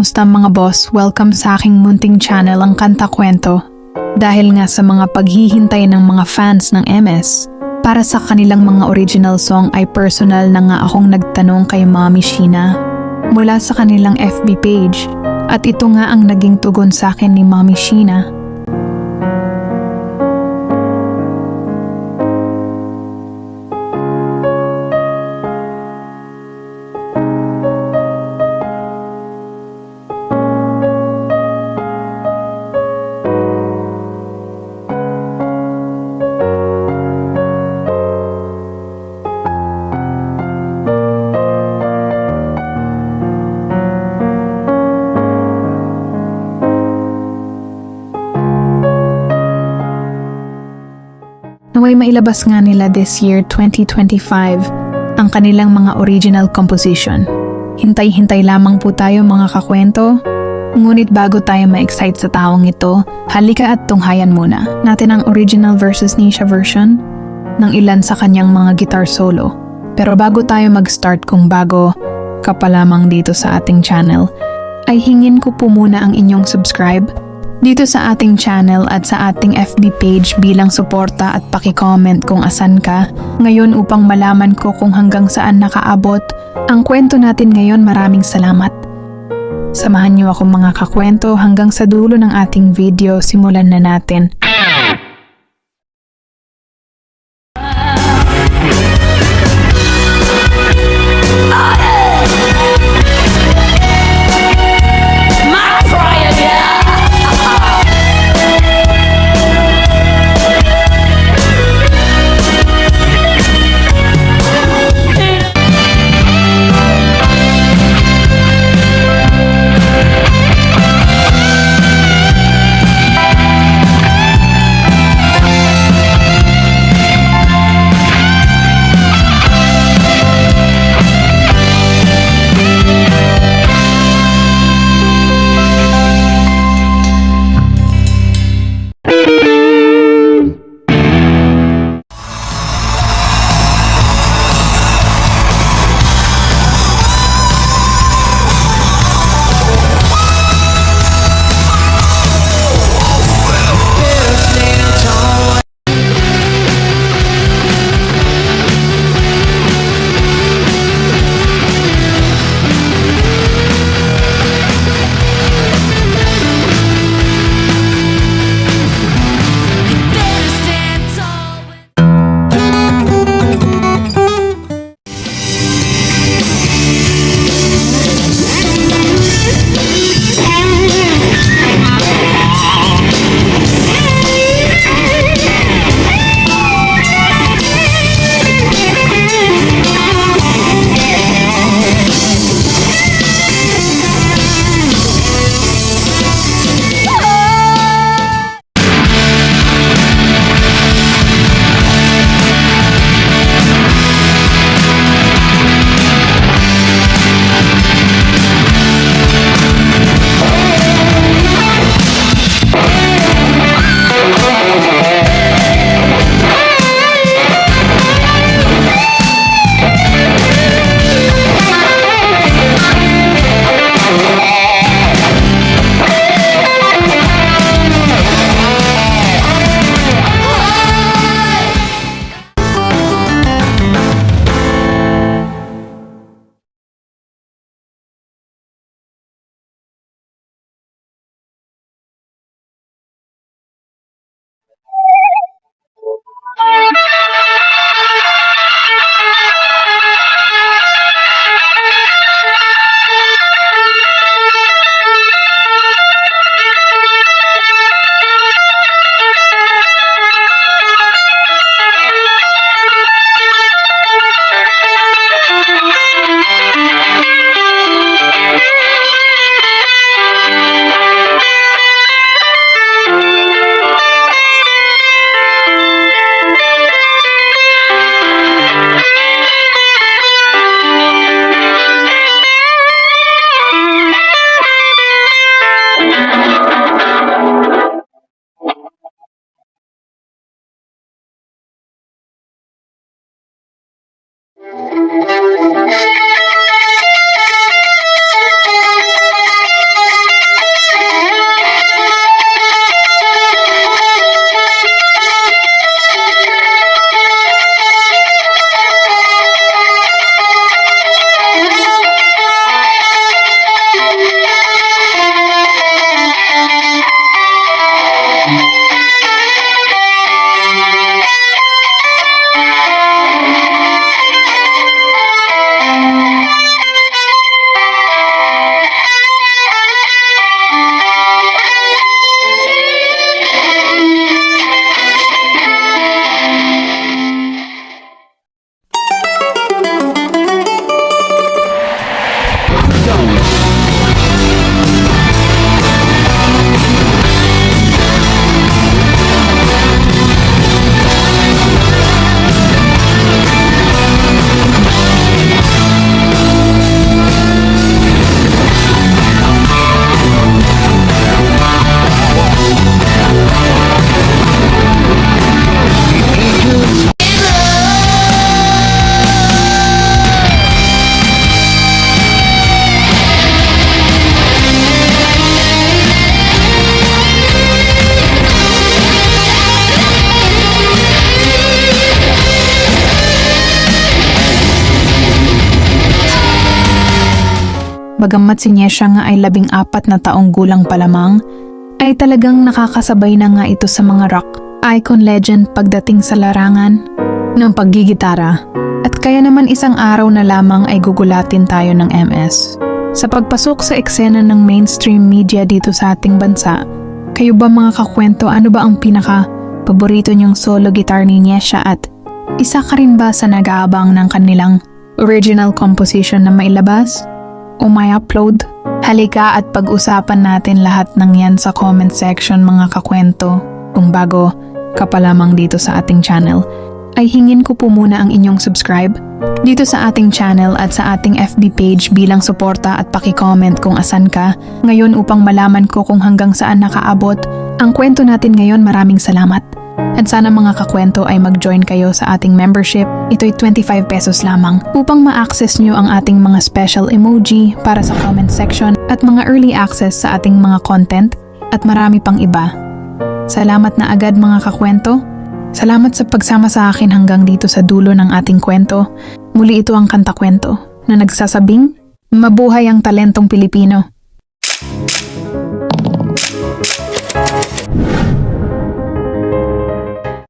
Kamusta mga boss? Welcome sa aking munting channel ang Kanta Kwento. Dahil nga sa mga paghihintay ng mga fans ng MS, para sa kanilang mga original song ay personal na nga akong nagtanong kay Mommy Sheena mula sa kanilang FB page. At ito nga ang naging tugon sa akin ni Mommy Sheena. Naway mailabas nga nila this year 2025 ang kanilang mga original composition. Hintay-hintay lamang po tayo mga kakwento. Ngunit bago tayo ma-excite sa taong ito, halika at tunghayan muna natin ang original versus Nisha version ng ilan sa kanyang mga guitar solo. Pero bago tayo mag-start, kung bago ka pa lamang dito sa ating channel, ay hingin ko po muna ang inyong subscribe dito sa ating channel at sa ating FB page bilang suporta at paki-comment kung asan ka ngayon upang malaman ko kung hanggang saan nakaabot ang kwento natin ngayon. Maraming salamat. Samahan niyo ako mga kakwento hanggang sa dulo ng ating video. Simulan na natin. Bagamat si Nyesha nga ay 14 na taong gulang pa lamang, ay talagang nakakasabay na nga ito sa mga rock icon legend pagdating sa larangan ng paggigitara. At kaya naman isang araw na lamang ay gugulatin tayo ng MS. Sa pagpasok sa eksena ng mainstream media dito sa ating bansa, kayo ba mga kakwento, ano ba ang pinaka-paborito niyong solo guitar ni Nyesha at isa ka rin ba sa nag-aabang ng kanilang original composition na mailabas o may upload? Halika at pag-usapan natin lahat ng yan sa comment section mga kakwento. Kung bago ka pa lamang dito sa ating channel, ay hingin ko po muna ang inyong subscribe dito sa ating channel at sa ating FB page bilang suporta at paki-comment kung asan ka ngayon upang malaman ko kung hanggang saan nakaabot ang kwento natin ngayon. Maraming salamat. At sana mga kakwento ay mag-join kayo sa ating membership. Ito'y 25 pesos lamang upang ma-access nyo ang ating mga special emoji para sa comment section at mga early access sa ating mga content at marami pang iba. Salamat na agad mga kakwento. Salamat sa pagsama sa akin hanggang dito sa dulo ng ating kwento. Muli ito ang Kanta Kwento na nagsasabing, mabuhay ang talentong Pilipino.